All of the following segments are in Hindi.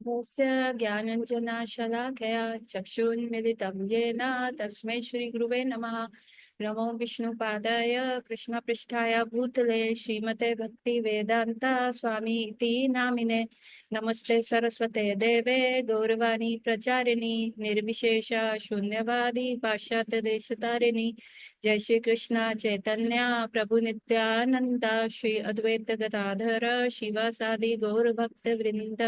तस्य ज्ञानञ्जनशलाकया चक्षुन्मिलितं येन तस्मै श्रीगुरुवे नमः। नमो विष्णुपादाय कृष्णपृष्ठाय भूतले श्रीमते भक्तिवेदान्ता स्वामी इति नामिने। नमस्ते सरस्वते देवे गौरवाणी प्रचारिणी निर्विशेष शून्यवादी पाश्चात्य देशतारिणी। जय श्री कृष्ण चैतन्य प्रभु नित्यानंद श्री अद्वैत गदाधर शिवासादि गौर भक्त वृंद।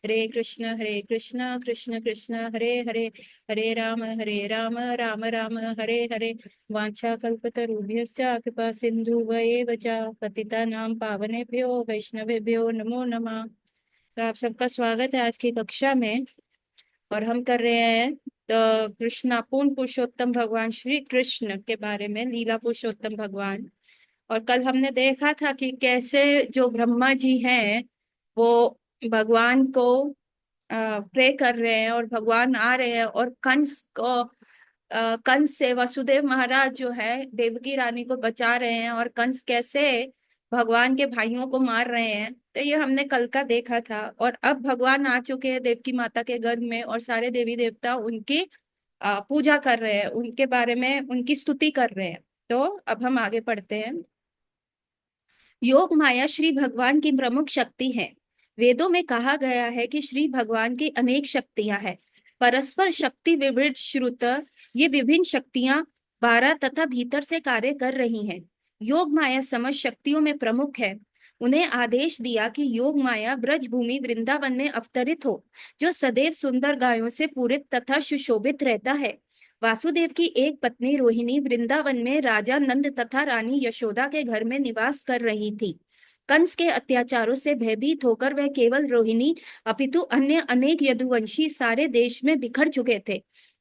हरे कृष्ण कृष्ण कृष्ण हरे हरे, हरे राम राम राम हरे हरे। वाञ्छा कल्पतरुभ्यश्च कृपा सिन्धुभ्येव च पतितानां पावनेभ्यो वैष्णवेभ्यो नमो नमः। तो आप सबका स्वागत है आज की कक्षा में। और हम कर रहे हैं तो कृष्ण पूर्ण पुरुषोत्तम भगवान श्री कृष्ण के बारे में, लीला पुरुषोत्तम भगवान। और कल हमने देखा था कि कैसे जो ब्रह्मा जी हैं वो भगवान को प्रे कर रहे हैं और भगवान आ रहे हैं और कंस को कंस से वसुदेव महाराज जो है देवकी रानी को बचा रहे हैं और कंस कैसे भगवान के भाइयों को मार रहे हैं। तो ये हमने कल का देखा था। और अब भगवान आ चुके हैं देवकी माता के गर्भ में और सारे देवी देवता उनकी पूजा कर रहे हैं, उनके बारे में उनकी स्तुति कर रहे हैं। तो अब हम आगे पढ़ते हैं। योग माया श्री भगवान की प्रमुख शक्ति है। वेदों में कहा गया है कि श्री भगवान की अनेक शक्तियां हैं। परस्पर शक्ति विविध श्रुत ये विभिन्न शक्तियां 12 तथा भीतर से कार्य कर रही हैं। योग माया समस्त शक्तियों में प्रमुख है। उन्हें आदेश दिया कि योग माया ब्रज भूमि वृंदावन में अवतरित हो, जो सदैव सुंदर गायों से पूरित तथा सुशोभित रहता है। वासुदेव की एक पत्नी रोहिणी वृंदावन में राजा नंद तथा रानी यशोदा के घर में निवास कर रही थी। कंस के अत्याचारों से भयभीत होकर वह केवल रोहिणी अपितु अन्य अनेक यदुवंशी सारे देश में बिखर चुके थे।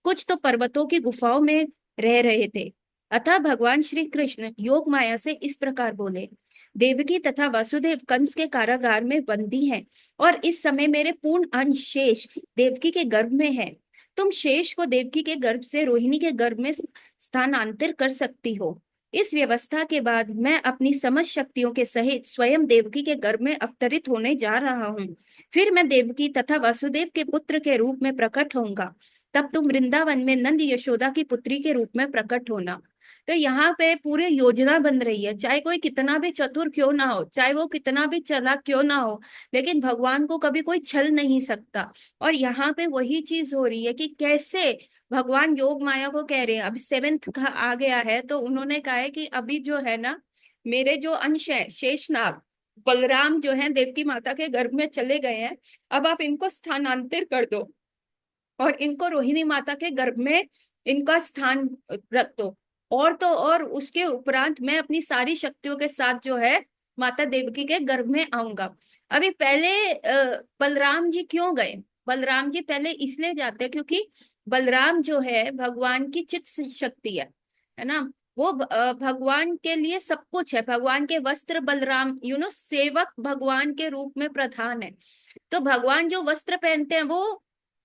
कुछ तो पर्वतों की गुफाओं में रह रहे थे। अतः भगवान श्री कृष्ण योग माया से इस प्रकार बोले, देवकी तथा वसुदेव कंस के कारागार में बंदी हैं और इस समय मेरे पूर्ण अंश शेष देवकी के गर्भ में है। तुम शेष को देवकी के गर्भ से रोहिणी के गर्भ में स्थानांतर कर सकती हो। इस व्यवस्था के बाद मैं अपनी समस्त शक्तियों के सहित स्वयं देवकी के गर्भ में अवतरित होने जा रहा हूँ। फिर मैं देवकी तथा वसुदेव के पुत्र के रूप में प्रकट होऊंगा। तब तुम वृंदावन में नंद यशोदा की पुत्री के रूप में प्रकट होना। तो यहाँ पे पूरी योजना बन रही है। चाहे कोई कितना भी चतुर क्यों ना हो, चाहे वो कितना भी चालाक क्यों ना हो, लेकिन भगवान को कभी कोई छल नहीं सकता। और यहाँ पे वही चीज हो रही है कि कैसे भगवान योग माया को कह रहे हैं। अब सेवेंथ का आ गया है तो उन्होंने कहा है कि अभी जो है ना, मेरे जो अंश है शेषनाग बलराम जो है देवकी माता के गर्भ में चले गए हैं। अब आप इनको स्थानांतर कर दो और इनको रोहिणी माता के गर्भ में इनका स्थान रख दो। और तो और उसके उपरांत मैं अपनी सारी शक्तियों के साथ जो है माता देवकी के गर्भ में आऊंगा। अभी पहले बलराम जी क्यों गए? बलराम जी पहले इसलिए जाते हैं क्योंकि बलराम जो है भगवान की चित शक्ति है ना। वो भगवान के लिए सब कुछ है। भगवान के वस्त्र बलराम सेवक भगवान के रूप में प्रधान है। तो भगवान जो वस्त्र पहनते हैं वो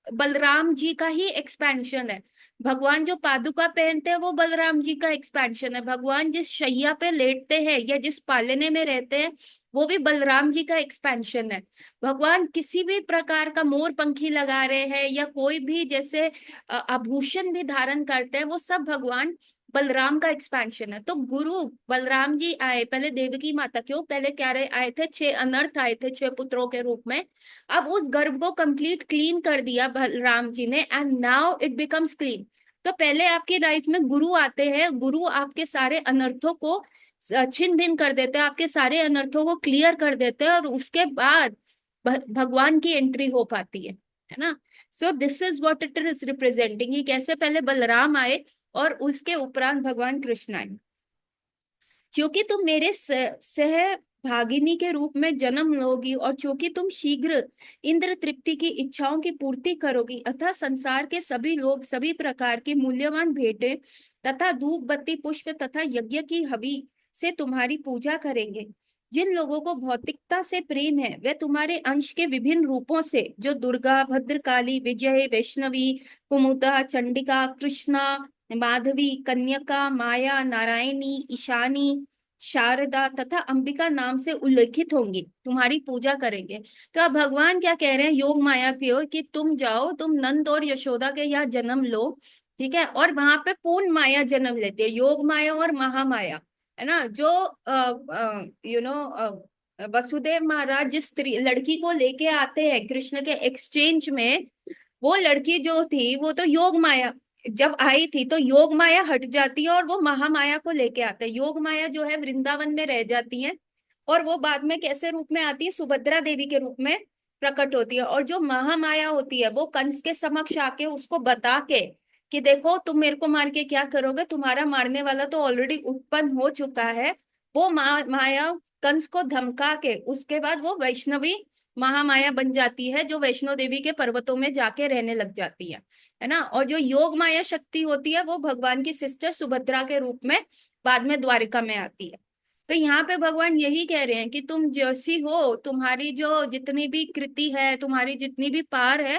बलराम जी का ही एक्सपेंशन है। भगवान जो पादुका पहनते हैं वो बलराम जी का एक्सपेंशन है। भगवान जिस शैया पे लेटते हैं या जिस पालने में रहते हैं वो भी बलराम जी का एक्सपेंशन है। भगवान किसी भी प्रकार का मोर पंखी लगा रहे हैं या कोई भी जैसे आभूषण भी धारण करते हैं वो सब भगवान बलराम का एक्सपेंशन है। तो गुरु बलराम जी आए, पहले देवकी माता क्यों पहले क्या रहे आए थे, 6 अनर्थ आए थे 6 पुत्रों के रूप में। अब उस गर्भ को कंप्लीट क्लीन कर दिया बलराम जी ने and now it becomes clean. तो पहले आपकी लाइफ में गुरु आते हैं, गुरु आपके सारे अनर्थों को छिन्न भिन्न कर देते हैं, आपके सारे अनर्थों को क्लियर कर देते हैं और उसके बाद भगवान की एंट्री हो पाती है ना। सो this is what it is representing. ये कैसे पहले बलराम आए और उसके उपरांत भगवान कृष्ण आए। क्योंकि तुम मेरे सह भागिनी के रूप में जन्म लोगी और क्योंकि तुम शीघ्र इंद्र तृप्ति की इच्छाओं की पूर्ति करोगी, अतः संसार के सभी लोग सभी प्रकार की मूल्यवान भेंटें तथा धूप बत्ती पुष्प तथा यज्ञ की हवि से तुम्हारी पूजा करेंगे। जिन लोगों को भौतिकता से प्रेम है वे तुम्हारे अंश के विभिन्न रूपों से, जो दुर्गा भद्रकाली विजय वैष्णवी कुमुदा चंडिका कृष्णा माधवी कन्यका माया नारायणी ईशानी शारदा तथा अंबिका नाम से उल्लेखित होंगी, तुम्हारी पूजा करेंगे। तो अब भगवान क्या कह रहे हैं योग माया की ओर कि तुम जाओ, तुम नंद और यशोदा के यहाँ जन्म लो, ठीक है। और वहां पे पूर्ण माया जन्म लेती है, योग माया और महामाया, है ना। जो वसुदेव महाराज जिस स्त्री लड़की को लेके आते हैं कृष्ण के एक्सचेंज में, वो लड़की जो थी वो तो योग माया जब आई थी, तो योग माया हट जाती है और वो महामाया को लेके आते हैं। योग माया जो है वृंदावन में रह जाती है, और वो बाद में कैसे रूप में आती है, सुभद्रा देवी के रूप में प्रकट होती है। और जो महामाया होती है वो कंस के समक्ष आके उसको बता के कि देखो तुम मेरे को मार के क्या करोगे, तुम्हारा मारने वाला तो ऑलरेडी उत्पन्न हो चुका है। वो माया कंस को धमका के उसके बाद वो वैष्णवी महामाया बन जाती है, जो वैष्णो देवी के पर्वतों में जाके रहने लग जाती है ना। और जो योग माया शक्ति होती है वो भगवान की सिस्टर सुभद्रा के रूप में बाद में द्वारिका में आती है। तो यहाँ पे भगवान यही कह रहे हैं कि तुम जैसी हो, तुम्हारी जो जितनी भी कृति है, तुम्हारी जितनी भी पार है,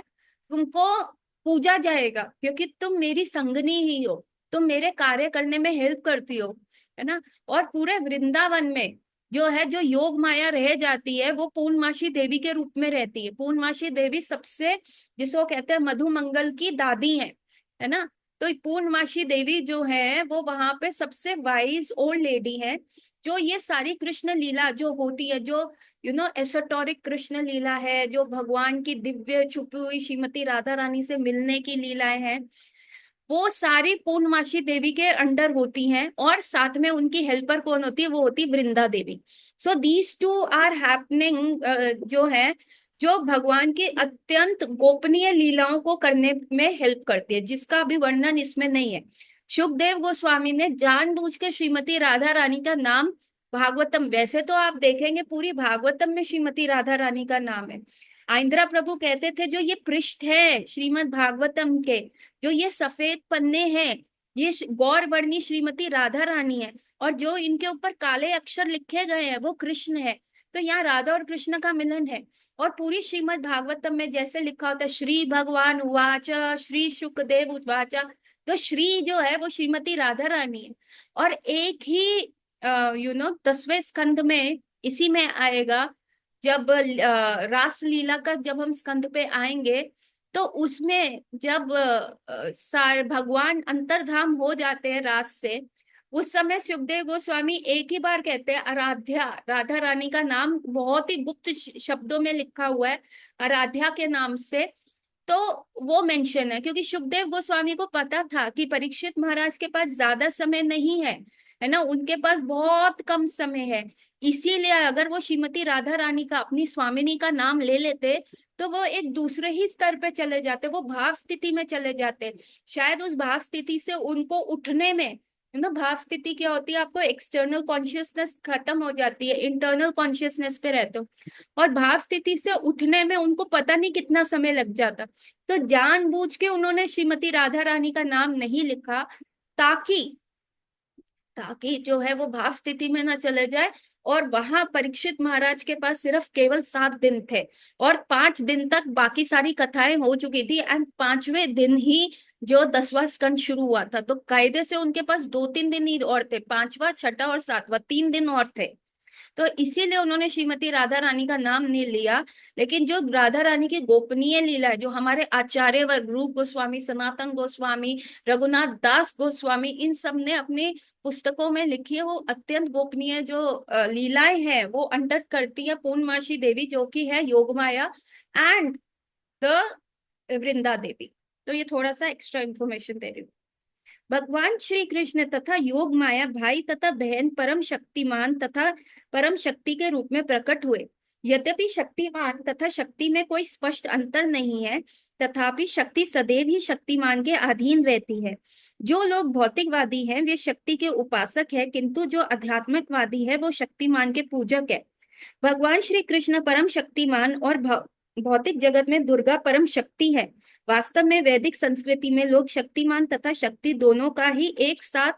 तुमको पूजा जाएगा, क्योंकि तुम मेरी संगनी ही हो, तुम मेरे कार्य करने में हेल्प करती हो, है ना। और पूरे वृंदावन में जो है, जो योग माया रह जाती है, वो पूर्णमासी देवी के रूप में रहती है। पूर्णमासी देवी सबसे, जिसको कहते हैं मधुमंगल की दादी है ना। तो पूर्णमासी देवी जो है वो वहां पे सबसे वाइज ओल्ड लेडी है, जो ये सारी कृष्ण लीला जो होती है, जो एसोटोरिक कृष्ण लीला है, जो भगवान की दिव्य छुपी हुई श्रीमती राधा रानी से मिलने की लीलाएं हैं, वो सारी पूर्णमासी देवी के अंडर होती हैं। और साथ में उनकी हेल्पर कौन होती है, वो होती है Vrinda Devi. So these two are happening, जो है, जो भगवान की अत्यंत गोपनीय लीलाओं को करने में हेल्प करती है, जिसका अभी वर्णन इसमें नहीं है। सुखदेव गोस्वामी ने जानबूझ के श्रीमती राधा रानी का नाम भागवतम, वैसे तो आप देखेंगे पूरी भागवतम में श्रीमती राधा रानी का नाम है। आइंद्रा प्रभु कहते थे जो ये पृष्ठ है श्रीमद भागवतम के, जो ये सफेद पन्ने हैं, ये गौर वर्णी श्रीमती राधा रानी है, और जो इनके ऊपर काले अक्षर लिखे गए हैं वो कृष्ण है। तो यहाँ राधा और कृष्ण का मिलन है। और पूरी श्रीमद भागवतम में जैसे लिखा होता है श्री भगवान उवाच, श्री शुकदेव उवाच, तो श्री जो है वो श्रीमती राधा रानी है। और एक ही 10वें स्कंद में इसी में आएगा, जब रास लीला का जब हम स्कंद पे आएंगे, तो उसमें जब सार भगवान अंतर्धाम हो जाते हैं रास से, उस समय सुखदेव गोस्वामी एक ही बार कहते हैं आराध्या, राधा रानी का नाम बहुत ही गुप्त शब्दों में लिखा हुआ है आराध्या के नाम से। तो वो मेंशन है, क्योंकि सुखदेव गोस्वामी को पता था कि परीक्षित महाराज के पास ज्यादा समय नहीं है ना, उनके पास बहुत कम समय है। इसीलिए अगर वो श्रीमती राधा रानी का, अपनी स्वामिनी का नाम ले लेते, तो वो एक दूसरे ही स्तर पे चले जाते, वो भाव स्थिति में चले जाते। शायद उस भाव स्थिति से उनको उठने में, भाव स्थिति क्या होती है, आपको एक्सटर्नल कॉन्शियसनेस खत्म हो जाती है, इंटरनल कॉन्शियसनेस पे रहते हो, और भाव स्थिति से उठने में उनको पता नहीं कितना समय लग जाता। तो जानबूझ के उन्होंने श्रीमती राधा रानी का नाम नहीं लिखा, ताकि ताकि जो है वो भाव स्थिति में ना चले जाए। और वहां परीक्षित महाराज के पास सिर्फ केवल 7 दिन थे, और 5 दिन तक बाकी सारी कथाएं हो चुकी थी, एंड 5वें दिन ही जो 10वां स्कंद शुरू हुआ था। तो कायदे से उनके पास 2-3 दिन ही और थे, 5वां, 6वां और 7वां, 3 दिन और थे। तो इसीलिए उन्होंने श्रीमती राधा रानी का नाम नहीं लिया। लेकिन जो राधा रानी की गोपनीय लीला है, जो हमारे आचार्य वर्ग रूप गोस्वामी, सनातन गोस्वामी, रघुनाथ दास गोस्वामी, इन सब ने अपनी पुस्तकों में लिखी है, वो अत्यंत गोपनीय जो लीलाएं हैं वो अंडर करती है पूर्णमासी देवी, जो कि है योगमाया एंड द वृंदा देवी। तो ये थोड़ा सा एक्स्ट्रा इंफॉर्मेशन दे रही हूँ। भगवान श्री कृष्ण तथा योग माया भाई तथा बहन परम शक्तिमान तथा परम शक्ति के रूप में प्रकट हुए। यद्यपि शक्तिमान तथा शक्ति में कोई स्पष्ट अंतर नहीं है, तथापि शक्ति सदैव ही शक्तिमान के अधीन रहती है। जो लोग भौतिकवादी हैं वे शक्ति के उपासक है, किंतु जो आध्यात्मिकवादी है वो शक्तिमान के पूजक है। भगवान श्री कृष्ण परम शक्तिमान और भौतिक जगत में दुर्गा परम शक्ति है। वास्तव में वैदिक संस्कृति में लोग शक्तिमान तथा शक्ति दोनों का ही एक साथ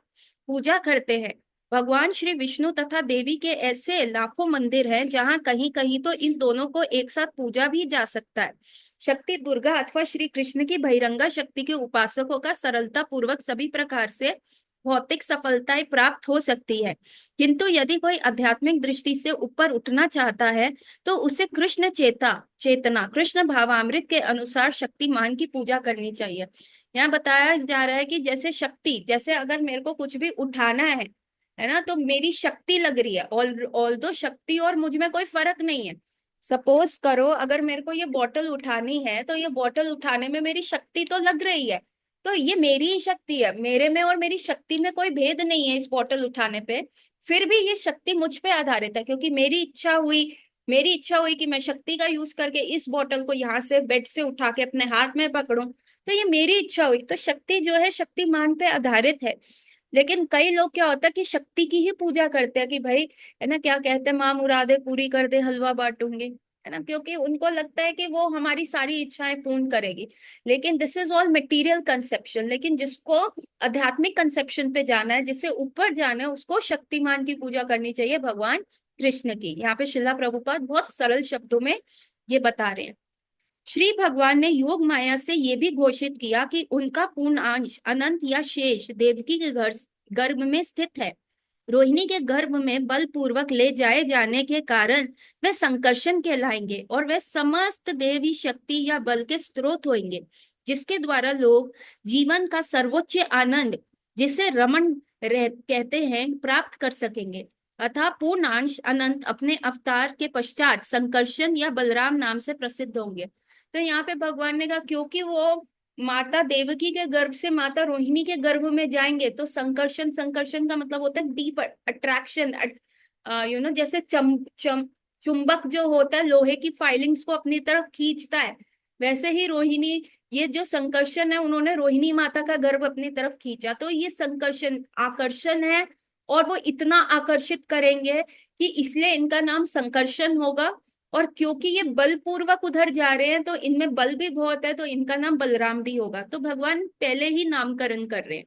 पूजा करते हैं। भगवान श्री विष्णु तथा देवी के ऐसे लाखों मंदिर हैं जहाँ कहीं कहीं तो इन दोनों को एक साथ पूजा भी जा सकता है। शक्ति दुर्गा अथवा श्री कृष्ण की बहिरंगा शक्ति के उपासकों का सरलता पूर्वक सभी प्रकार से भौतिक सफलताएं प्राप्त हो सकती है, किंतु यदि कोई आध्यात्मिक दृष्टि से ऊपर उठना चाहता है तो उसे कृष्ण चेतना कृष्ण भावामृत के अनुसार शक्तिमान की पूजा करनी चाहिए। यहाँ बताया जा रहा है कि जैसे शक्ति, जैसे अगर मेरे को कुछ भी उठाना है ना, तो मेरी शक्ति लग रही है, ऑल दो शक्ति और मुझ में कोई फर्क नहीं है। सपोज करो अगर मेरे को ये बोतल उठानी है तो ये बोतल उठाने में मेरी शक्ति तो लग रही है, तो ये मेरी ही शक्ति है, मेरे में और मेरी शक्ति में कोई भेद नहीं है इस बोतल उठाने पे। फिर भी ये शक्ति मुझ पे आधारित है, क्योंकि मेरी इच्छा हुई कि मैं शक्ति का यूज करके इस बोतल को यहाँ से बेड से उठा के अपने हाथ में पकड़ूं, तो ये मेरी इच्छा हुई, तो शक्ति जो है शक्तिमान पे आधारित है। लेकिन कई लोग क्या होता है कि शक्ति की ही पूजा करते हैं कि भाई, है ना, क्या कहते हैं, माँ मुरादे पूरी कर दे हलवा बांटूंगे, है ना, क्योंकि उनको लगता है कि वो हमारी सारी इच्छाएं पूर्ण करेगी। लेकिन this is all material conception. लेकिन जिसको आध्यात्मिक कंसेप्शन पे जाना है, जिससे ऊपर जाना है, उसको शक्तिमान की पूजा करनी चाहिए, भगवान कृष्ण की। यहाँ पे शिला प्रभुपाद बहुत सरल शब्दों में ये बता रहे हैं। श्री भगवान ने योग माया से ये भी घोषित किया कि उनका पूर्ण अंश अनंत या शेष देवकी के गर्भ में स्थित है। रोहिणी के गर्भ में बलपूर्वक ले जाए जाने के कारण वे संकर्षण कहलाएंगे और वे समस्त देवी शक्ति या बल के स्रोत होंगे, जिसके द्वारा लोग जीवन का सर्वोच्च आनंद, जिसे रमन कहते हैं, प्राप्त कर सकेंगे। अतः पूर्णांश अनंत अपने अवतार के पश्चात संकर्षण या बलराम नाम से प्रसिद्ध होंगे। तो यहाँ पे भगवान ने कहा क्योंकि वो माता देवकी के गर्भ से माता रोहिणी के गर्भ में जाएंगे, तो संकर्षण, संकर्षण का मतलब होता है डीप अट्रैक्शन, जैसे चुंबक जो होता है लोहे की फाइलिंग्स को अपनी तरफ खींचता है, वैसे ही रोहिणी, ये जो संकर्षण है, उन्होंने रोहिणी माता का गर्भ अपनी तरफ खींचा, तो ये संकर्षण आकर्षण है, और वो इतना आकर्षित करेंगे कि इसलिए इनका नाम संकर्षण होगा। और क्योंकि ये बलपूर्वक उधर जा रहे हैं तो इनमें बल भी बहुत है, तो इनका नाम बलराम भी होगा। तो भगवान पहले ही नामकरण कर रहे हैं।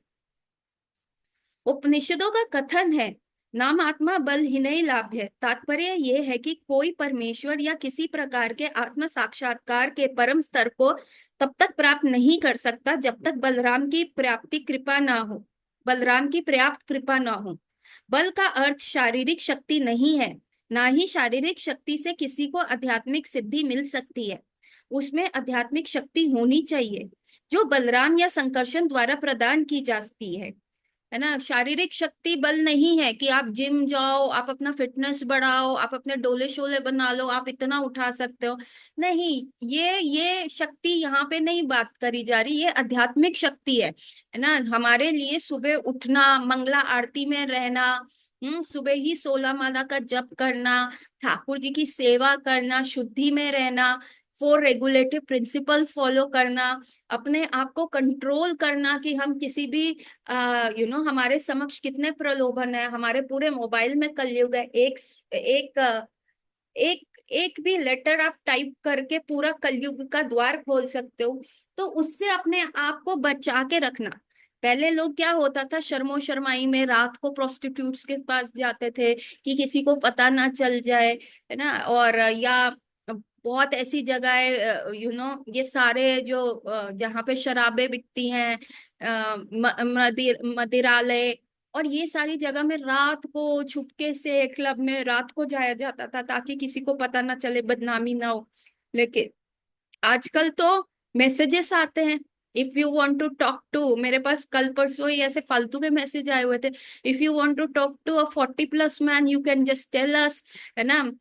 उपनिषदों का कथन है, नाम आत्मा बल ही नहीं लाभ है। तात्पर्य यह है कि कोई परमेश्वर या किसी प्रकार के आत्म साक्षात्कार के परम स्तर को तब तक प्राप्त नहीं कर सकता जब तक बलराम की पर्याप्त कृपा ना हो। बल का अर्थ शारीरिक शक्ति नहीं है, ना ही शारीरिक शक्ति से किसी को आध्यात्मिक सिद्धि मिल सकती है। उसमें आध्यात्मिक शक्ति होनी चाहिए जो बलराम या संकर्षण द्वारा प्रदान की जाती है ना। शारीरिक शक्ति बल नहीं है कि आप जिम जाओ, आप अपना फिटनेस बढ़ाओ, आप अपने डोले शोले बना लो, आप इतना उठा सकते हो। नहीं, ये शक्ति यहाँ पे नहीं बात करी जा रही, ये आध्यात्मिक शक्ति है ना। हमारे लिए सुबह उठना, मंगला आरती में रहना, सुबह ही 16 माला का जप करना, ठाकुर जी की सेवा करना, शुद्धि में रहना, 4 रेगुलेटिव प्रिंसिपल फॉलो करना, अपने आप को कंट्रोल करना कि हम किसी भी हमारे समक्ष कितने प्रलोभन है, हमारे पूरे मोबाइल में कलयुग है, एक एक भी लेटर आप टाइप करके पूरा कलयुग का द्वार खोल सकते हो। तो उससे अपने आप को बचा के रखना। पहले लोग क्या होता था, शर्मो शर्माई में रात को प्रोस्टिट्यूट्स के पास जाते थे कि किसी को पता ना चल जाए, है ना। और या बहुत ऐसी जगह है, ये सारे जो जहाँ पे शराबें बिकती हैं, मदिरालय, और ये सारी जगह में रात को छुपके से क्लब में रात को जाया जाता था ताकि किसी को पता ना चले, बदनामी ना हो। लेकिन आजकल तो मैसेजेस आते हैं, if you want to talk to, मेरे पास कल परसों ही ऐसे फालतू के मैसेज आए हुए थे, if you want to talk to a 40+ man you can just tell us, है ना।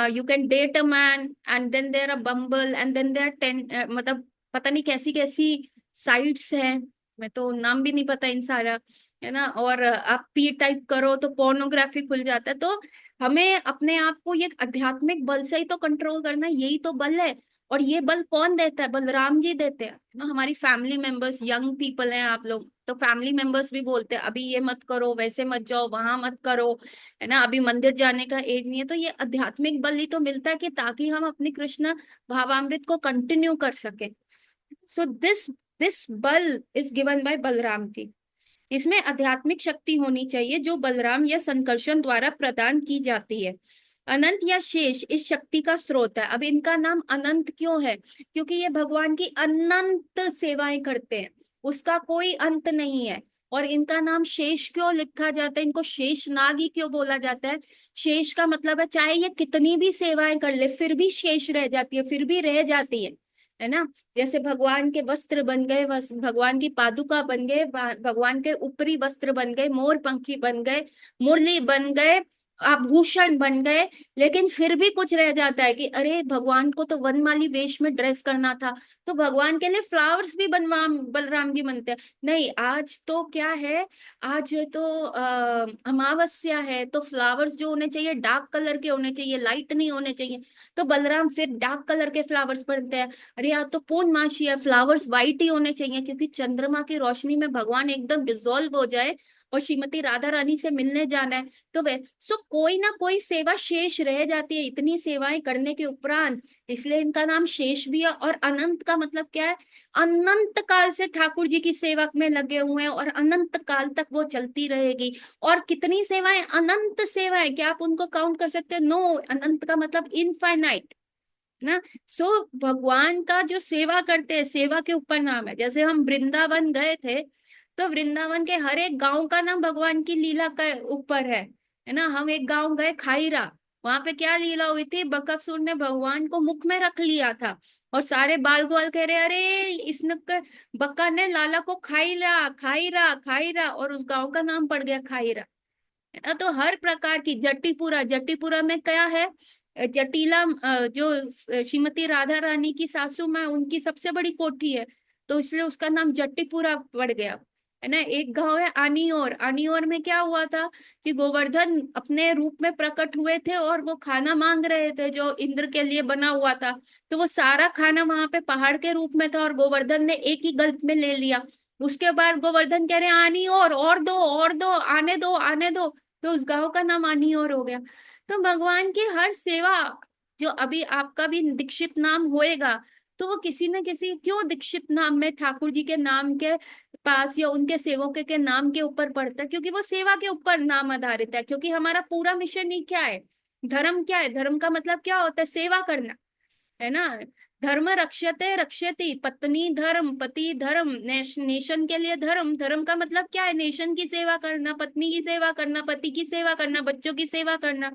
You can date a man and then there a Bumble and then there 10, मतलब पता नहीं कैसी कैसी साइट्स हैं, मैं तो नाम भी नहीं पता इन सारा, है ना। और आप पी टाइप करो तो पोर्नोग्राफी खुल जाता है। तो हमें अपने आप को ये आध्यात्मिक बल से ही तो कंट्रोल करना है, यही तो बल है। और ये बल कौन देता है? बलराम जी देते हैं ना। हमारी फैमिली मेंबर्स, यंग पीपल हैं आप लोग, तो फैमिली मेंबर्स भी बोलते हैं अभी ये मत करो, वैसे मत जाओ, वहां मत करो, है ना, अभी मंदिर जाने का एज नहीं है। तो ये आध्यात्मिक बल ही तो मिलता है कि ताकि हम अपनी कृष्ण भावामृत को कंटिन्यू कर सके। सो दिस बल is given by Balram ji. इसमें आध्यात्मिक शक्ति होनी चाहिए जो बलराम या संकर्षण द्वारा प्रदान की जाती है। अनंत या शेष इस शक्ति का स्रोत है। अब इनका नाम अनंत क्यों है? क्योंकि ये भगवान की अनंत सेवाएं करते हैं, उसका कोई अंत नहीं है। और इनका नाम शेष क्यों लिखा जाता है, इनको शेष नाग ही क्यों बोला जाता है? शेष का मतलब है चाहे ये कितनी भी सेवाएं कर ले फिर भी शेष रह जाती है, फिर भी रह जाती है ना। जैसे भगवान के वस्त्र बन गए, भगवान की पादुका बन गए, भगवान के ऊपरी वस्त्र बन गए, मोर पंखी बन गए, मुरली बन गए, आभूषण बन गए, लेकिन फिर भी कुछ रह जाता है कि अरे भगवान को तो वनमाली वेश में ड्रेस करना था, तो भगवान के लिए फ्लावर्स भी बनवा बलराम जी बनते हैं। नहीं, आज तो क्या है, आज तो अमावस्या है, तो फ्लावर्स जो होने चाहिए डार्क कलर के होने चाहिए, लाइट नहीं होने चाहिए, तो बलराम फिर डार्क कलर के फ्लावर्स बनते हैं। अरे यार तो पूर्णमासी है, फ्लावर्स वाइट ही होने चाहिए, क्योंकि चंद्रमा की रोशनी में भगवान एकदम डिजोल्व हो जाए और श्रीमती राधा रानी से मिलने जाना है। तो वे सो कोई ना कोई सेवा शेष रह जाती है इतनी सेवाएं करने के उपरांत, इसलिए इनका नाम शेष भी है। और अनंत का मतलब क्या है, अनंत काल से ठाकुर जी की सेवा में लगे हुए हैं और अनंत काल तक वो चलती रहेगी। और कितनी सेवाएं, अनंत सेवाएं, क्या आप उनको काउंट कर सकते हैं? नो, अनंत का मतलब इनफाइनाइट ना। सो भगवान का जो सेवा करते हैं, सेवा के ऊपर नाम है। जैसे हम वृंदावन गए थे, तो वृंदावन के हर एक गांव का नाम भगवान की लीला का ऊपर है ना। हम एक गांव गए खाईरा, वहां पे क्या लीला हुई थी, बकासुर ने भगवान को मुख में रख लिया था और सारे बाल ग्वाल कह रहे अरे इसने बक्का ने लाला को खाईरा खाईरा खाईरा, और उस गांव का नाम पड़ गया खाईरा, है ना। तो हर प्रकार की जट्टीपुरा, जट्टीपुरा में क्या है, जटीला जो श्रीमती राधा रानी की सासू माँ उनकी सबसे बड़ी कोठी है, तो इसलिए उसका नाम जट्टीपुरा पड़ गया, है ना। एक गांव है आनियोर, आनियोर में क्या हुआ था कि गोवर्धन अपने रूप में प्रकट हुए थे और वो खाना मांग रहे थे जो इंद्र के लिए बना हुआ था, तो वो सारा खाना वहां पे पहाड़ के रूप में था और गोवर्धन ने एक ही गल्प में ले लिया। उसके बाद गोवर्धन कह रहे हैं आनी और दो और दो, आने दो आने दो, तो उस गांव का नाम आनियोर हो गया। तो भगवान की हर सेवा, जो अभी आपका भी दीक्षित नाम होएगा, तो वो किसी न किसी, क्यों दीक्षित नाम में ठाकुर जी के नाम के पास या उनके सेवकों के नाम के ऊपर पड़ता है, क्योंकि वो सेवा के ऊपर नाम आधारित है। क्योंकि हमारा पूरा मिशन ही क्या है, धर्म क्या है, धर्म का मतलब क्या होता है, सेवा करना, है ना। धर्म रक्षते रक्षति, पत्नी धर्म, पति धर्म, नेशन के लिए धर्म, धर्म का मतलब क्या है, नेशन की सेवा करना, पत्नी की सेवा करना, पति की सेवा करना, बच्चों की सेवा करना,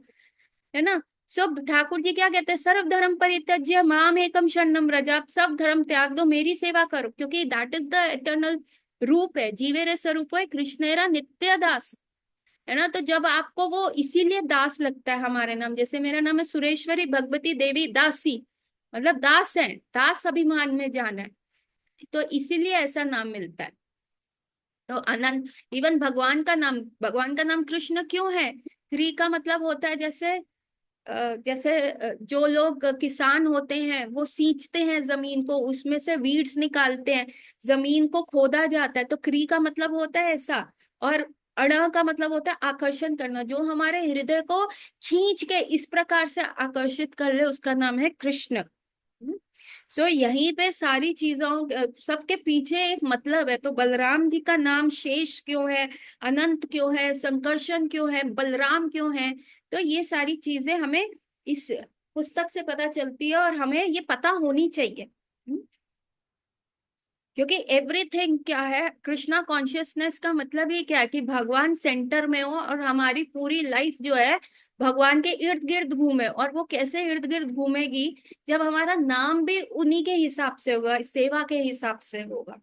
है ना। सब ठाकुर जी क्या कहते हैं, सर्व धर्म परित्यज्य माम एकम शरणम व्रज, आप सब धर्म त्याग दो, मेरी सेवा करो, क्योंकि दैट इज द इटर्नल रूप है, जीवेरे स्वरूप है कृष्णेरा नित्य दास, है ना। तो जब आपको वो इसीलिए दास लगता है, हमारे नाम जैसे मेरा नाम है सुरेश्वरी भगवती देवी दासी, मतलब दास है, दास अभिमान में जाना है, तो इसीलिए ऐसा नाम मिलता है। तो अनंत, इवन भगवान का नाम कृष्ण क्यों है? क्री का मतलब होता है जैसे जो लोग किसान होते हैं वो सींचते हैं जमीन को, उसमें से वीड्स निकालते हैं, जमीन को खोदा जाता है, तो क्री का मतलब होता है ऐसा। और अण का मतलब होता है आकर्षण करना, जो हमारे हृदय को खींच के इस प्रकार से आकर्षित कर ले, उसका नाम है कृष्ण। सो यहीं पे सारी चीजों, सबके पीछे एक मतलब है। तो बलराम जी का नाम शेष क्यों है, अनंत क्यों है, संकर्षण क्यों है, बलराम क्यों है, तो ये सारी चीजें हमें इस पुस्तक से पता चलती है और हमें ये पता होनी चाहिए। क्योंकि एवरीथिंग क्या है, कृष्णा कॉन्शियसनेस का मतलब ही क्या है कि भगवान सेंटर में हो और हमारी पूरी लाइफ जो है भगवान के इर्द गिर्द घूमे। और वो कैसे इर्द गिर्द घूमेगी, जब हमारा नाम भी उन्हीं के हिसाब से होगा, सेवा के हिसाब से होगा।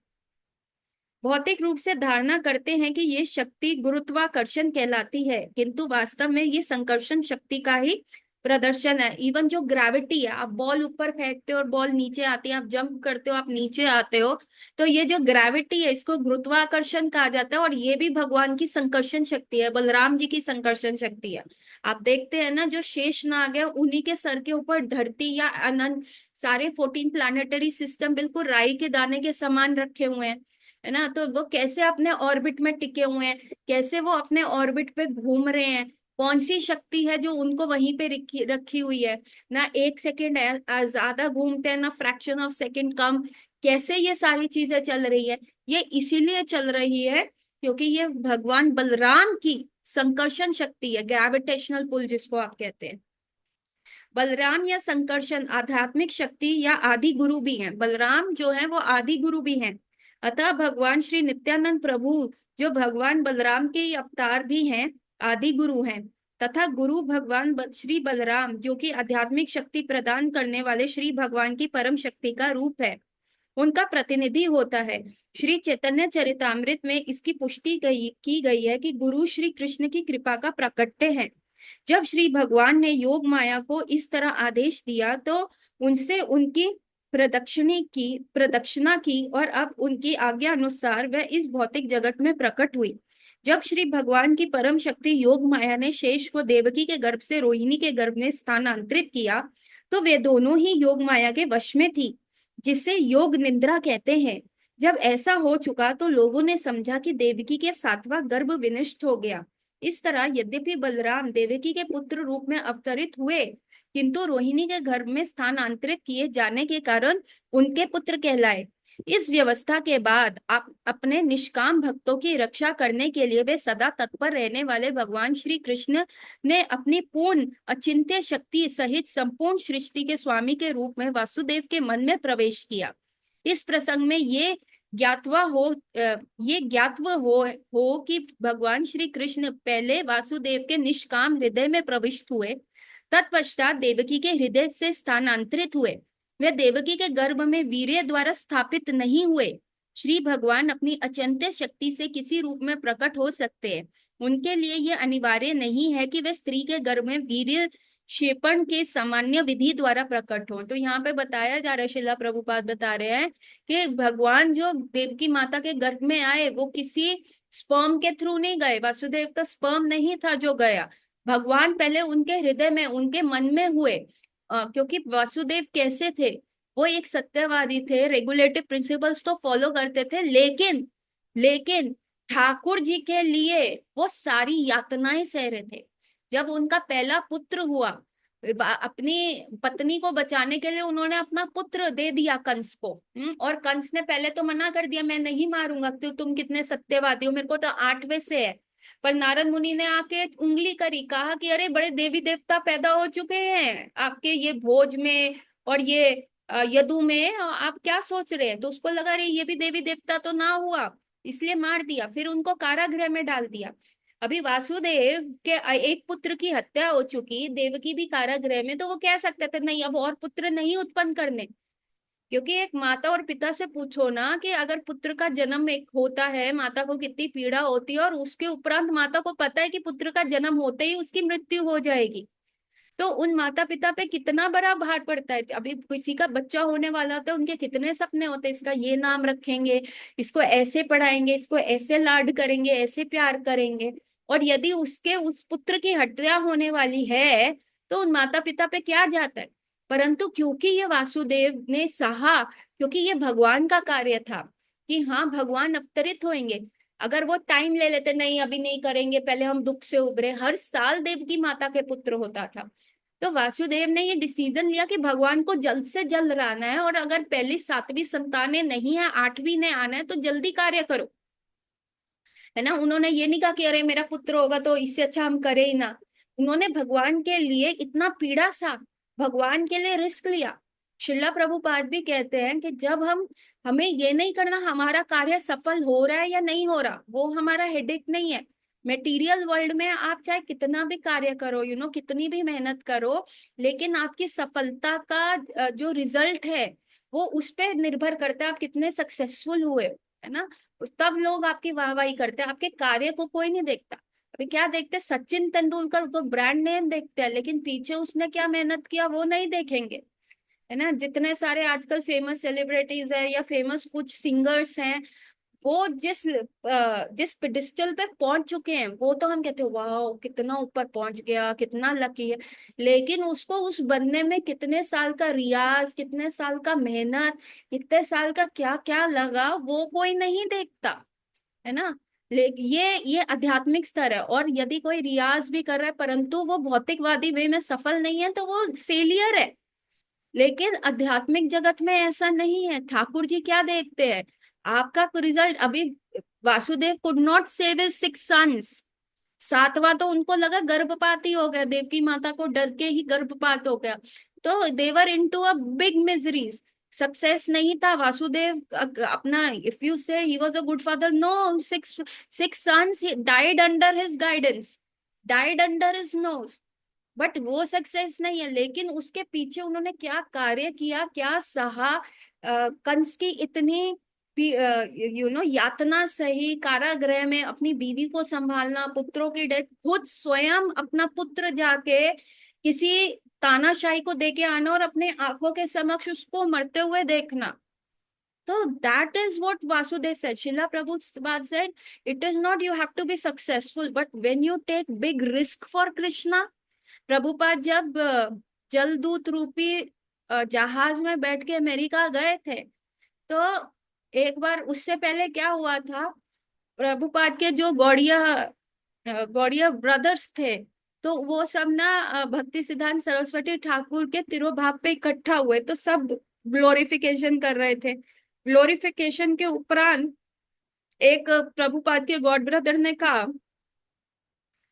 भौतिक रूप से धारणा करते हैं कि ये शक्ति गुरुत्वाकर्षण कहलाती है, किंतु वास्तव में ये संकर्षण शक्ति का ही प्रदर्शन है। इवन जो ग्रेविटी है, आप बॉल ऊपर फेंकते हो और बॉल नीचे आती है, आप जंप करते हो आप नीचे आते हो, तो ये जो ग्रेविटी है इसको गुरुत्वाकर्षण कहा जाता है। और ये भी भगवान की संकर्षण शक्ति है, बलराम जी की संकर्षण शक्ति है। आप देखते हैं ना, जो शेष नाग है उन्हीं के सर के ऊपर धरती या अनंत सारे 14 प्लानिटरी सिस्टम बिल्कुल राई के दाने के समान रखे हुए हैं, है ना। तो वो कैसे अपने ऑर्बिट में टिके हुए हैं, कैसे वो अपने ऑर्बिट पे घूम रहे हैं, कौन सी शक्ति है जो उनको वहीं पे रखी रखी हुई है, ना एक सेकेंड ज्यादा घूमते हैं ना फ्रैक्शन ऑफ सेकेंड कम, कैसे ये सारी चीजें चल रही है, ये इसीलिए चल रही है क्योंकि ये भगवान बलराम की संकर्षण शक्ति है, ग्रेविटेशनल पुल जिसको आप कहते हैं। बलराम या संकर्षण आध्यात्मिक शक्ति या आदि गुरु भी हैं, बलराम जो है वो आदि गुरु भी हैं। अतः भगवान श्री नित्यानंद प्रभु, जो भगवान बलराम के अवतार भी हैं, आदि गुरु हैं, तथा गुरु भगवान श्री बलराम, जो कि आध्यात्मिक शक्ति प्रदान करने वाले श्री भगवान की परम शक्ति का रूप है, उनका प्रतिनिधि होता है। श्री चैतन्य चरितामृत में इसकी पुष्टि की गई है कि गुरु श्री कृष्ण की कृपा का प्राकट्य है। जब श्री भगवान ने योग माया को इस तरह आदेश दिया तो उनसे उनकी प्रदक्षिणा की और अब उनकी आज्ञा अनुसार वह इस भौतिक जगत में प्रकट हुई। जब श्री भगवान की परम शक्ति योग माया ने शेष को देवकी के गर्भ से रोहिणी के गर्भ में स्थानांतरित किया तो वे दोनों ही योग माया के वश में थी, जिसे योग निद्रा कहते हैं। जब ऐसा हो चुका तो लोगों ने समझा कि देवकी के सातवां गर्भ विनष्ट हो गया। इस तरह यद्यपि बलराम देवकी के पुत्र रूप में अवतरित हुए, किंतु रोहिणी के गर्भ में स्थानांतरित किए जाने के कारण उनके पुत्र कहलाए। इस व्यवस्था के बाद आप अपने निष्काम भक्तों की रक्षा करने के लिए वे सदा तत्पर रहने वाले भगवान श्री कृष्ण ने अपनी पूर्ण अचिंत्य शक्ति सहित संपूर्ण सृष्टि के स्वामी के रूप में वासुदेव के मन में प्रवेश किया। इस प्रसंग में ये ज्ञातव हो कि भगवान श्री कृष्ण पहले वासुदेव के निष्काम हृदय में प्रविष्ट हुए, तत्पश्चात देवकी के हृदय से स्थानांतरित हुए। वे देवकी के गर्भ में वीर्य द्वारा स्थापित नहीं हुए। श्री भगवान अपनी अचिंत्य शक्ति से किसी रूप में प्रकट हो सकते हैं। उनके लिए यह अनिवार्य नहीं है कि वे स्त्री के गर्भ में वीर्य क्षेपण के सामान्य विधि द्वारा प्रकट हो। तो यहाँ पे बताया जा रहा है, श्रीला प्रभुपाद बता रहे हैं कि भगवान जो देवकी माता के गर्भ में आए वो किसी स्पर्म के थ्रू नहीं गए। वासुदेव का स्पर्म नहीं था जो गया, भगवान पहले उनके हृदय में, उनके मन में हुए। क्योंकि वासुदेव कैसे थे, वो एक सत्यवादी थे, रेगुलेटिव प्रिंसिपल्स तो फॉलो करते थे, लेकिन ठाकुर जी के लिए वो सारी यातनाएं सह रहे थे। जब उनका पहला पुत्र हुआ, अपनी पत्नी को बचाने के लिए उन्होंने अपना पुत्र दे दिया कंस को। और कंस ने पहले तो मना कर दिया, मैं नहीं मारूंगा, तो तुम कितने सत्यवादी हो, मेरे को तो 8वें से है। पर नारद मुनि ने आके उंगली करी, कहा कि अरे बड़े देवी देवता पैदा हो चुके हैं आपके ये भोज में और ये यदु में, आप क्या सोच रहे हैं। तो उसको लगा रही ये भी देवी देवता तो ना हुआ, इसलिए मार दिया। फिर उनको कारागृह में डाल दिया। अभी वासुदेव के एक पुत्र की हत्या हो चुकी, देवकी भी कारागृह में, तो वो कह सकते थे नहीं अब और पुत्र नहीं उत्पन्न करने। क्योंकि एक माता और पिता से पूछो ना कि अगर पुत्र का जन्म एक होता है, माता को कितनी पीड़ा होती है, और उसके उपरांत माता को पता है कि पुत्र का जन्म होते ही उसकी मृत्यु हो जाएगी, तो उन माता पिता पे कितना बड़ा भार पड़ता है। अभी किसी का बच्चा होने वाला होता है, उनके कितने सपने होते हैं, इसका ये नाम रखेंगे, इसको ऐसे पढ़ाएंगे, इसको ऐसे लाड करेंगे, ऐसे प्यार करेंगे। और यदि उसके उस पुत्र की हत्या होने वाली है तो उन माता पिता पे क्या जाता है। परंतु क्योंकि ये वासुदेव ने सहा, क्योंकि ये भगवान का कार्य था कि हाँ भगवान अवतरित होंगे। अगर वो टाइम ले लेते, नहीं अभी नहीं करेंगे, पहले हम दुख से उभरे, हर साल देवकी माता के पुत्र होता था। तो वासुदेव ने ये डिसीजन लिया कि भगवान को जल्द से जल्द आना है, और अगर पहली 7वीं संतानें नहीं है, 8वीं ने आना है, तो जल्दी कार्य करो, है ना। उन्होंने ये नहीं कहा कि अरे मेरा पुत्र होगा तो इससे अच्छा हम करें ही ना। उन्होंने भगवान के लिए इतना पीड़ा सा, भगवान के लिए रिस्क लिया। श्रीला प्रभुपाद भी कहते हैं कि जब हमें ये नहीं करना हमारा कार्य सफल हो रहा है या नहीं हो रहा, वो हमारा हेडेक नहीं है। मेटीरियल वर्ल्ड में आप चाहे कितना भी कार्य करो, कितनी भी मेहनत करो, लेकिन आपकी सफलता का जो रिजल्ट है वो उस पर निर्भर करता है आप कितने सक्सेसफुल हुए, है ना। तब लोग आपकी वाहवाही करते हैं, आपके कार्य को कोई नहीं देखता। अभी क्या देखते, सचिन तेंदुलकर तो ब्रांड नेम देखते हैं, लेकिन पीछे उसने क्या मेहनत किया वो नहीं देखेंगे, है ना। जितने सारे आजकल फेमस सेलिब्रिटीज है या फेमस कुछ सिंगर्स हैं, वो जिस पेडिस्टल पे पहुंच चुके हैं, वो तो हम कहते हैं वाह कितना ऊपर पहुंच गया, कितना लकी है। लेकिन उसको उस बनने में कितने साल का रियाज, कितने साल का मेहनत, कितने साल का क्या क्या लगा, वो कोई नहीं देखता, है ना। लेकिन ये आध्यात्मिक स्तर है। और यदि कोई रियाज भी कर रहा है परंतु वो भौतिकवादी वे में सफल नहीं है, तो वो फेलियर है। लेकिन आध्यात्मिक जगत में ऐसा नहीं है। ठाकुर जी क्या देखते हैं, आपका रिजल्ट। अभी Vasudev could not save his 6 sons, 7वां तो उनको लगा गर्भपात ही हो गया, देवकी माता को डर के ही गर्भपात हो गया, तो they were into a big miseries. Success नहीं था वासुदेव अपना, if you say he was a good father, no, six six sons died under his guidance, died under his nose, but वो सक्सेस नहीं है। लेकिन उसके पीछे उन्होंने क्या कार्य किया, क्या सहा, कंस की इतनी यातना सही, कारागृह में अपनी बीवी को संभालना, पुत्रों की डेथ, खुद स्वयं अपना पुत्र जाके किसी तानाशाही को देके आना और अपने आंखों के समक्ष उसको मरते हुए देखना। तो that is what Vasudev said, Srila Prabhupada said, it is not you have to be successful but when you take big risk for Krishna. Prabhupada जब जलदूत रूपी जहाज में बैठ के अमेरिका गए थे, तो एक बार उससे पहले क्या हुआ था, प्रभुपाद के जो गौड़िया गौड़िया ब्रदर्स थे, तो वो सब ना भक्ति सिद्धांत सरस्वती ठाकुर के तिरुभाव पे इकट्ठा हुए, तो सब ग्लोरिफिकेशन कर रहे थे। ग्लोरिफिकेशन के उपरांत एक प्रभुपाद के गॉड ब्रदर ने कहा,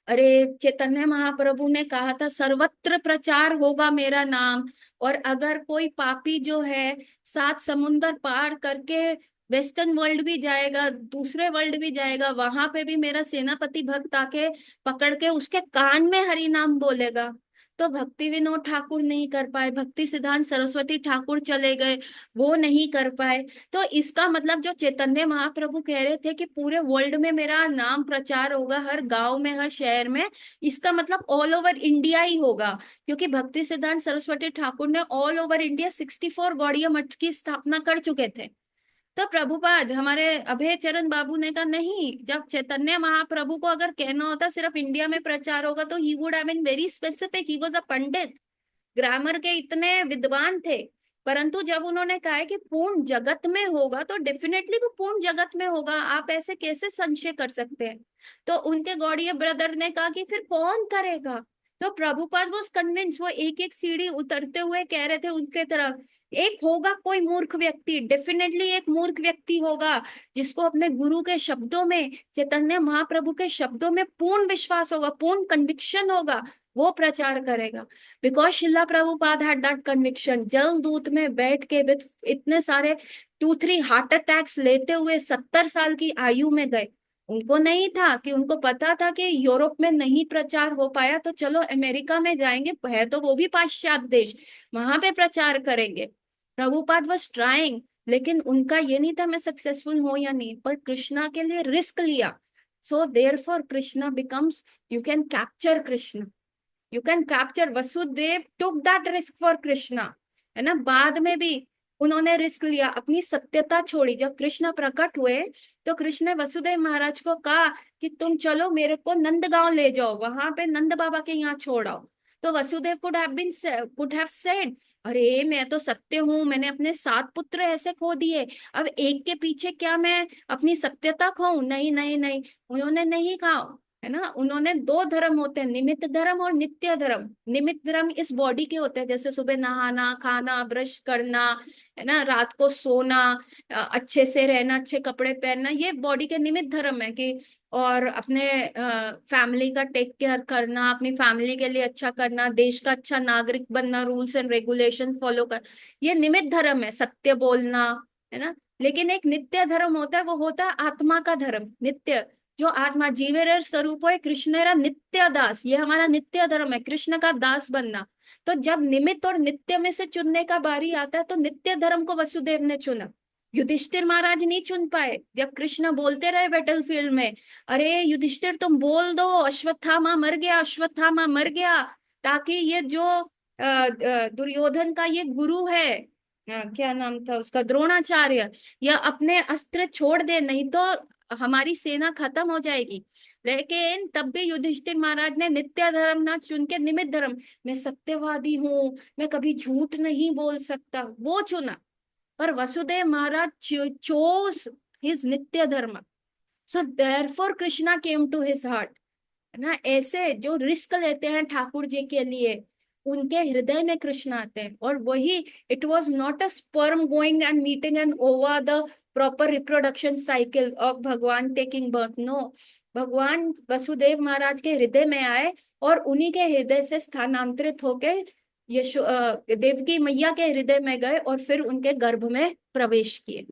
अरे चैतन्य महाप्रभु ने कहा था सर्वत्र प्रचार होगा मेरा नाम, और अगर कोई पापी जो है 7 समुंदर पार करके वेस्टर्न वर्ल्ड भी जाएगा, दूसरे वर्ल्ड भी जाएगा, वहां पे भी मेरा सेनापति भक्त आके पकड़ के उसके कान में हरि नाम बोलेगा। तो भक्ति विनोद ठाकुर नहीं कर पाए, भक्ति सिद्धांत सरस्वती ठाकुर चले गए, वो नहीं कर पाए। तो इसका मतलब जो चैतन्य महाप्रभु कह रहे थे कि पूरे वर्ल्ड में मेरा नाम प्रचार होगा, हर गांव में, हर शहर में, इसका मतलब ऑल ओवर इंडिया ही होगा, क्योंकि भक्ति सिद्धांत सरस्वती ठाकुर ने ऑल ओवर इंडिया 64 गौड़िया मठ की स्थापना कर चुके थे। तो प्रभुपाद हमारे अभय चरण बाबू ने कहा नहीं, जब चैतन्य महाप्रभु को अगर कहना होता सिर्फ इंडिया में प्रचार होगा तो ही would have been very specific, he was a pandit, grammar के इतने विद्वान थे। परंतु जब उन्होंने कहा है कि पूर्ण जगत में होगा, तो डेफिनेटली वो पूर्ण जगत में होगा, आप ऐसे कैसे संशय कर सकते हैं। तो उनके गौड़ीय ब्रदर ने कहा कि फिर कौन करेगा। तो प्रभुपाद वो कन्विंस, वो एक एक सीढ़ी उतरते हुए कह रहे थे उनके तरफ, एक होगा कोई मूर्ख व्यक्ति, डेफिनेटली एक मूर्ख व्यक्ति होगा जिसको अपने गुरु के शब्दों में, चैतन्य महाप्रभु के शब्दों में पूर्ण विश्वास होगा, पूर्ण कन्विक्शन होगा, वो प्रचार करेगा। Because Shila Prabhupada had that conviction, जल दूत में बैठ के विद इतने सारे 2-3 हार्ट अटैक्स लेते हुए 70 साल की आयु में गए। उनको नहीं था कि, उनको पता था कि यूरोप में नहीं प्रचार हो पाया तो चलो अमेरिका में जाएंगे, है तो वो भी पाश्चात्य देश, वहां पे प्रचार करेंगे। प्रभुपाद वाज ट्राइंग, लेकिन उनका ये नहीं था मैं सक्सेसफुल हूं या नहीं, पर कृष्णा के लिए रिस्क लिया। So therefore Krishna becomes, you can capture Krishna, you can capture, Vasudev took that risk for Krishna, है ना। बाद में भी उन्होंने रिस्क लिया, अपनी सत्यता छोड़ी। जब कृष्ण प्रकट हुए तो कृष्ण ने वसुदेव महाराज को कहा कि तुम चलो मेरे को नंदगांव ले जाओ, वहां पे नंद बाबा के यहाँ छोड़ाओ। तो वसुदेव कुड हैव सेड, अरे मैं तो सत्य हूं, मैंने अपने 7 पुत्र ऐसे खो दिए, अब एक के पीछे क्या मैं अपनी सत्यता खोऊं। नहीं नहीं नहीं, उन्होंने नहीं कहा, है ना। उन्होंने 2 धर्म होते हैं, निमित्त धर्म और नित्य धर्म। निमित्त धर्म इस बॉडी के होते हैं, जैसे सुबह नहाना, खाना, ब्रश करना, है ना, रात को सोना, अच्छे से रहना, अच्छे कपड़े पहनना, ये बॉडी के निमित्त धर्म है कि, और अपने फैमिली का टेक केयर करना, अपनी फैमिली के लिए अच्छा करना, देश का अच्छा नागरिक बनना, रूल्स एंड रेगुलेशन फॉलो कर, ये निमित्त धर्म है, सत्य बोलना, है ना। लेकिन एक नित्य धर्म होता है, वो होता है आत्मा का धर्म, नित्य, जो आत्मा जीवेर स्वरूप है कृष्णेरा नित्य दास, ये हमारा नित्य धर्म है, कृष्ण का दास बनना। तो जब निमित्त और नित्य में से चुनने का बारी आता है, तो नित्य धर्म को वसुदेव ने चुना, युधिष्ठिर महाराज नहीं चुन पाए। जब कृष्ण बोलते रहे बैटलफील्ड में, अरे युधिष्ठिर तुम बोल दो अश्वत्थामा मर गया, अश्वत्थामा मर गया, ताकि ये जो दुर्योधन का ये गुरु है, क्या नाम था उसका, द्रोणाचार्य, यह अपने अस्त्र छोड़ दे, नहीं तो हमारी सेना खत्म हो जाएगी। लेकिन तब भी युधिष्ठिर महाराज ने नित्य धर्म ना चुन के निमित्त धर्म, मैं सत्यवादी हूँ, मैं कभी झूठ नहीं बोल सकता, वो चुना। पर वसुदेव महाराज chose his nitya dharma, so therefore Krishna came to his heart, है ना। ऐसे जो रिस्क लेते हैं ठाकुर जी के लिए, उनके हृदय में कृष्ण आते हैं। और वही, it was not a sperm going and meeting and over the proper reproduction cycle of भगवान टेकिंग बर्थ, नो, भगवान वसुदेव महाराज के हृदय में आए और उन्हीं के हृदय से स्थानांतरित होके देवकी मैया के हृदय में गए और फिर उनके गर्भ में प्रवेश किए।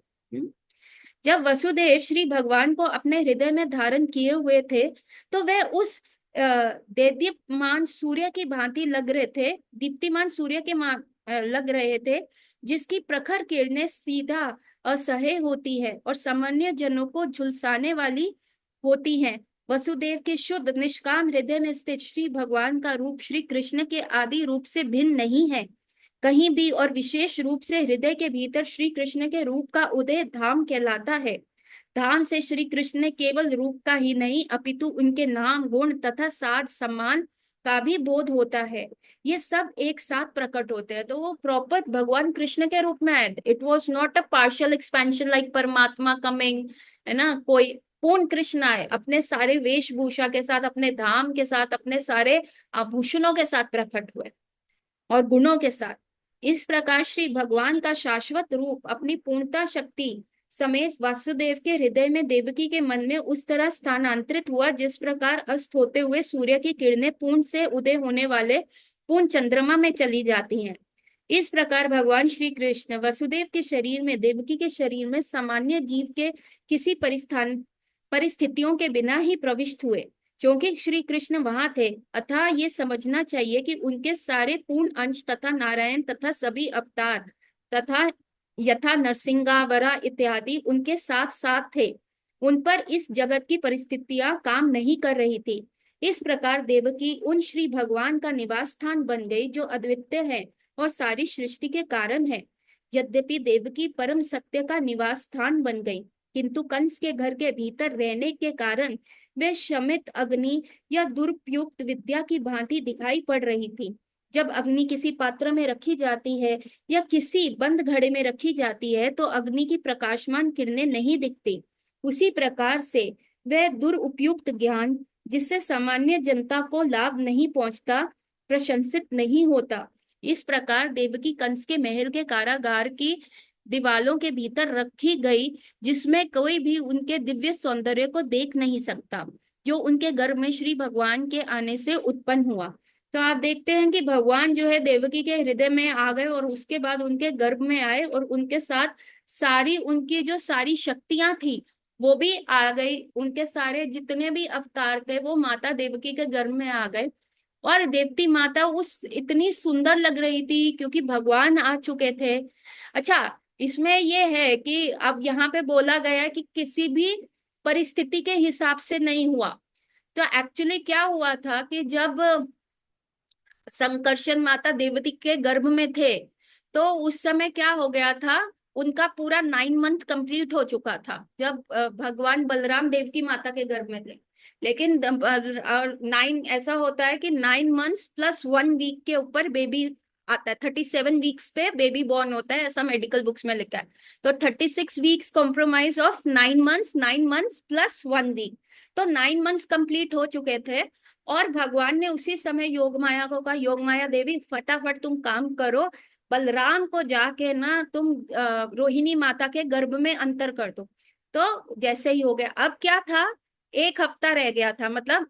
जब वसुदेव श्री भगवान को अपने हृदय में धारण किए हुए थे तो वह उस देदीप्यमान सूर्य की भांति लग रहे थे, दीप्तिमान सूर्य के लग रहे थे, जिसकी प्रखर किरणें सीधा असह्य होती है और सामान्य जनों को झुलसाने वाली होती हैं। वसुदेव के शुद्ध निष्काम हृदय में स्थित श्री भगवान का रूप श्री कृष्ण के आदि रूप से भिन्न नहीं है कहीं भी, और विशेष रूप से हृदय के भीतर श्री कृष्ण के रूप का उदय धाम कहलाता है। धाम से श्री कृष्ण ने केवल रूप का ही नहीं अपितु उनके नाम, गुण तथा साध सम्मान का भी बोध होता है। ये सब एक साथ प्रकट होते हैं, तो वो प्रॉपर भगवान कृष्ण के रूप में आए। It was not a partial expansion like परमात्मा कमिंग, है ना, कोई पूर्ण कृष्ण आए अपने सारे वेशभूषा के साथ, अपने धाम के साथ, अपने सारे आभूषणों के साथ प्रकट हुए और गुणों के साथ। इस प्रकार श्री भगवान का शाश्वत रूप अपनी पूर्णता शक्ति समेत वासुदेव के हृदय में देवकी के मन में उस तरह स्थानांतरित हुआ जिस प्रकार अस्त होते हुए सूर्य की किरणें पूर्ण से उदय होने वाले पूर्ण चंद्रमा में चली जाती हैं। इस प्रकार भगवान श्री कृष्ण वसुदेव के शरीर में, देवकी के शरीर में सामान्य जीव के किसी परिस्थितियों के बिना ही प्रविष्ट हुए, क्योंकि श्री कृष्ण वहां थे। अतः ये समझना चाहिए कि उनके सारे पूर्ण अंश तथा नारायण तथा सभी अवतार तथा यथा नरसिंहावरा इत्यादि उनके साथ साथ थे। उन पर इस जगत की परिस्थितियां काम नहीं कर रही थी। इस प्रकार देवकी उन श्री भगवान का निवास स्थान बन गई जो अद्वितीय है और सारी सृष्टि के कारण है। यद्यपि देवकी परम सत्य का निवास स्थान बन गई, किंतु कंस के घर के भीतर रहने के कारण वे शमित अग्नि या दुरुपयुक्त विद्या की भांति दिखाई पड़ रही थी। जब अग्नि किसी पात्र में रखी जाती है या किसी बंद घड़े में रखी जाती है तो अग्नि की प्रकाशमान किरणें नहीं दिखती। उसी प्रकार से वह दुरुपयुक्त ज्ञान जिससे सामान्य जनता को लाभ नहीं पहुंचता प्रशंसित नहीं होता। इस प्रकार देवकी कंस के महल के कारागार की दीवालों के भीतर रखी गई, जिसमें कोई भी उनके दिव्य सौंदर्य को देख नहीं सकता, जो उनके गर्भ में श्री भगवान के आने से उत्पन्न हुआ। तो आप देखते हैं कि भगवान जो है देवकी के हृदय में आ गए और उसके बाद उनके गर्भ में आए और उनके साथ सारी उनकी जो सारी शक्तियां थी वो भी आ गई। उनके सारे जितने भी अवतार थे वो माता देवकी के गर्भ में आ गए और देवती माता उस इतनी सुंदर लग रही थी क्योंकि भगवान आ चुके थे। अच्छा, इसमें ये है कि अब यहाँ पे बोला गया है कि किसी भी परिस्थिति के हिसाब से नहीं हुआ। तो एक्चुअली क्या हुआ था कि जब संकर्षण माता देवती के गर्भ में थे तो उस समय क्या हो गया था, उनका पूरा 9 मंथ कंप्लीट हो चुका था जब भगवान बलराम देवकी माता के गर्भ में थे। लेकिन 9 ऐसा होता है कि 9 मंथ्स प्लस 1 वीक के ऊपर बेबी आता है। 37 वीक्स पे बेबी बॉर्न होता है, ऐसा मेडिकल बुक्स में लिखा है। तो 36 weeks compromise of 9 months, 9 months plus 1 week, तो 9 मंथ्स कंप्लीट हो चुके थे। और भगवान ने उसी समय योग माया को कहा, योग माया देवी फटाफट तुम काम करो, बलराम को जाके ना तुम रोहिणी माता के गर्भ में अंतर कर दो। तो जैसे ही हो गया। अब क्या था, 1 हफ्ता रह गया था, मतलब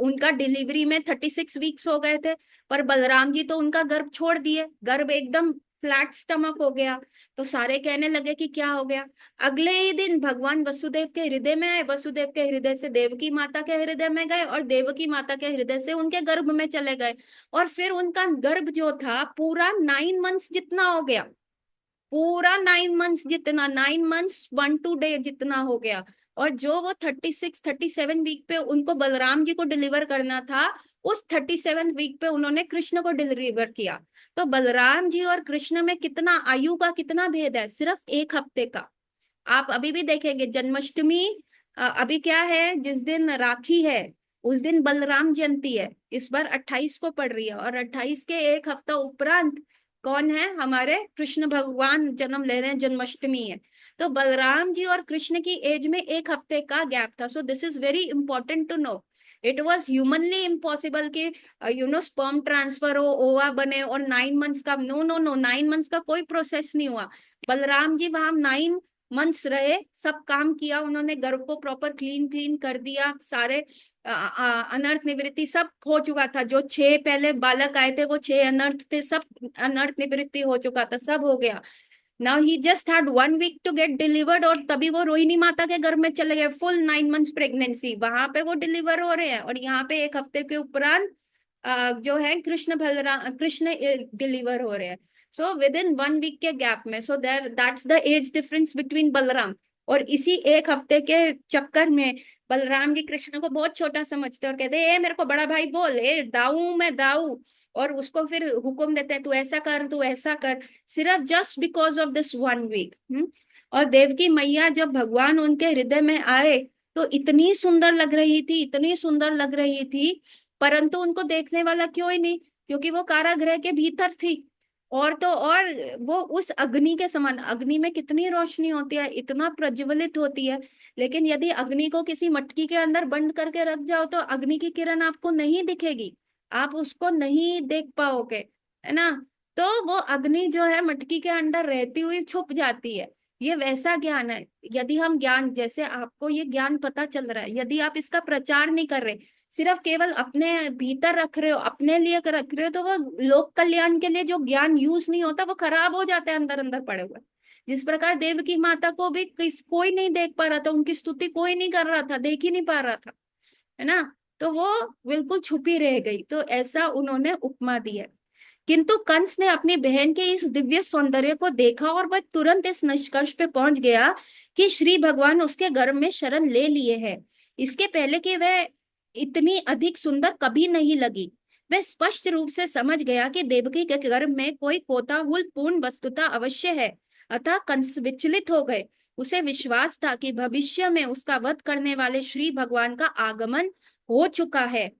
उनका डिलीवरी में 36 वीक्स हो गए थे, पर बलराम जी तो उनका गर्भ छोड़ दिए, गर्भ एकदम फ्लैट स्टमक हो गया। तो सारे कहने लगे कि क्या हो गया। अगले ही दिन भगवान वसुदेव के हृदय में आए, वसुदेव के हृदय से देवकी माता के हृदय में गए और देवकी माता के हृदय से उनके गर्भ में चले गए। और फिर उनका गर्भ जो था पूरा 9 मंथ्स जितना हो गया, पूरा 9 मंथ्स जितना, 9 मंथ्स 1 2 डे जितना हो गया। और जो वो 36 37 वीक पे उनको बलराम जी को डिलीवर करना था, उस 37 वीक पे उन्होंने कृष्ण को डिलीवर किया। तो बलराम जी और कृष्ण में कितना आयु का कितना भेद है, सिर्फ 1 हफ्ते का। आप अभी भी देखेंगे जन्माष्टमी अभी क्या है, जिस दिन राखी है उस दिन बलराम जयंती है, इस बार 28 को पड़ रही है, और 28 के 1 हफ्ता उपरांत कौन है, हमारे कृष्ण भगवान जन्म ले रहे हैं, जन्माष्टमी है। तो बलराम जी और कृष्ण की एज में 1 हफ्ते का गैप था। So this is very important to know. It was humanly impossible कि स्पर्म ट्रांसफर हो, ओवा बने और 9 मंथ्स का, नो नो नो, 9 मंथ्स का कोई प्रोसेस नहीं हुआ। बलराम जी वहां 9 मंथ्स रहे, सब काम किया उन्होंने, घर को प्रॉपर क्लीन क्लीन कर दिया, सारे अनर्थ निवृत्ति सब हो चुका था। जो 6 पहले बालक आए थे वो 6 अनर्थ थे, सब अनर्थ निवृत्ति हो चुका था, सब हो गया। Now he just had 1 week to get delivered, और तभी वो रोहिणी माता के घर में चले गए। फुल 9 मंथ्स प्रेगनेंसी, वहां पे वो डिलीवर हो रहे हैं, और यहाँ पे 1 हफ्ते के उपरांत जो है कृष्ण डिलीवर हो रहे हैं। सो विद इन 1 वीक के गैप में, so there that's the age difference between Balram. और इसी 1 हफ्ते के चक्कर में बलराम जी कृष्ण को बहुत छोटा समझते हैं और कहते हैं, ए मेरे को बड़ा भाई बोल, ए दाऊ मैं दाऊ, और उसको फिर हुक्म देते हैं तू ऐसा कर तू ऐसा कर, सिर्फ just because of this 1 week. और देवकी मैया जब भगवान उनके हृदय में आए तो इतनी सुंदर लग रही थी, इतनी सुंदर लग रही थी, परंतु उनको देखने वाला क्यों ही नहीं, क्योंकि वो कारागृह के भीतर थी। और तो और वो उस अग्नि के समान, अग्नि में कितनी रोशनी होती है, इतना प्रज्वलित होती है, लेकिन यदि अग्नि को किसी मटकी के अंदर बंद करके रख जाओ तो अग्नि की किरण आपको नहीं दिखेगी, आप उसको नहीं देख पाओगे, है ना। तो वो अग्नि जो है मटकी के अंदर रहती हुई छुप जाती है। ये वैसा ज्ञान है, यदि हम ज्ञान, जैसे आपको ये ज्ञान पता चल रहा है, यदि आप इसका प्रचार नहीं कर रहे, सिर्फ केवल अपने भीतर रख रहे हो, अपने लिए रख रहे हो, तो वो लोक कल्याण के लिए जो ज्ञान यूज नहीं होता वो खराब हो जाता है अंदर अंदर पड़े हुए। जिस प्रकार देवकी माता को भी कोई नहीं देख पा रहा था, उनकी स्तुति कोई नहीं कर रहा था, देख ही नहीं पा रहा था, है ना, तो वो बिल्कुल छुपी रह गई, तो ऐसा उन्होंने उपमा दी है। किंतु कंस ने अपनी बहन के इस दिव्य सौंदर्य को देखा और वह तुरंत इस निष्कर्ष पे पहुंच गया कि श्री भगवान उसके गर्भ में शरण ले लिए हैं, इसके पहले कि वह इतनी अधिक सुंदर कभी नहीं लगी। वह स्पष्ट रूप से समझ गया कि देवकी के गर्भ में कोई कोताहुल पूर्ण वस्तुता अवश्य है। अतः कंस विचलित हो गए। उसे विश्वास था कि भविष्य में उसका वध करने वाले श्री भगवान का आगमन हो चुका है।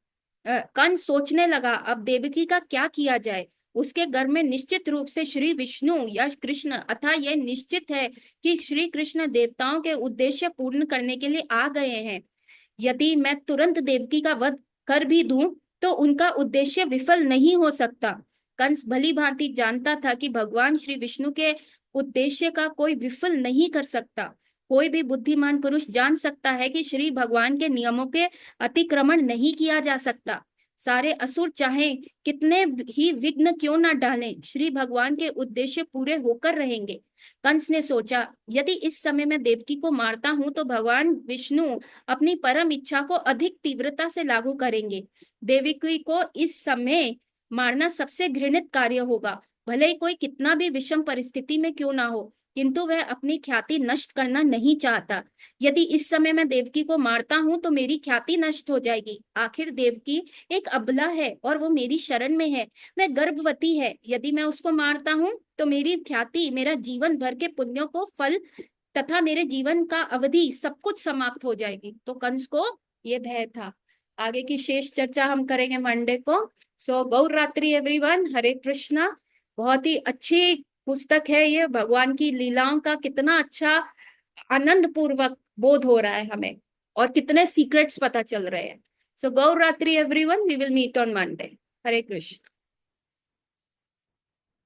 कंस सोचने लगा, अब देवकी का क्या किया जाए। उसके घर में निश्चित रूप से श्री विष्णु या कृष्ण, अतः यह निश्चित है कि श्री कृष्ण देवताओं के उद्देश्य पूर्ण करने के लिए आ गए हैं। यदि मैं तुरंत देवकी का वध कर भी दूं तो उनका उद्देश्य विफल नहीं हो सकता। कंस भली भांति जानता था कि भगवान श्री विष्णु के उद्देश्य का कोई विफल नहीं कर सकता। कोई भी बुद्धिमान पुरुष जान सकता है कि श्री भगवान के नियमों के अतिक्रमण नहीं किया जा सकता। सारे असुर चाहे कितने ही विघ्न क्यों न डालें, श्री भगवान के उद्देश्य पूरे होकर रहेंगे। कंस ने सोचा, यदि इस समय मैं देवकी को मारता हूं तो भगवान विष्णु अपनी परम इच्छा को अधिक तीव्रता से लागू करेंगे। देवकी को इस समय मारना सबसे घृणित कार्य होगा, भले ही कोई कितना भी विषम परिस्थिति में क्यों ना हो, किंतु वह अपनी ख्याति नष्ट करना नहीं चाहता। यदि इस समय मैं देवकी को मारता हूं तो मेरी ख्याति नष्ट हो जाएगी। आखिर देवकी एक अबला है और वो मेरी शरण में है, वह गर्भवती है, यदि मैं उसको मारता हूं तो मेरी ख्याति, मेरा जीवन भर के पुण्यों को फल तथा मेरे जीवन का अवधि सब कुछ समाप्त हो जाएगी। तो कंस को ये भय था। आगे की शेष चर्चा हम करेंगे मंडे को। सो गौर रात्रि एवरीवन, हरे कृष्णा। बहुत ही अच्छी पुस्तक है ये, भगवान की लीलाओं का कितना अच्छा आनंद पूर्वक बोध हो रहा है हमें, और कितने सीक्रेट्स पता चल रहे हैं। सो गौर रात्रि everyone, we will meet on Monday. Hare Krishna.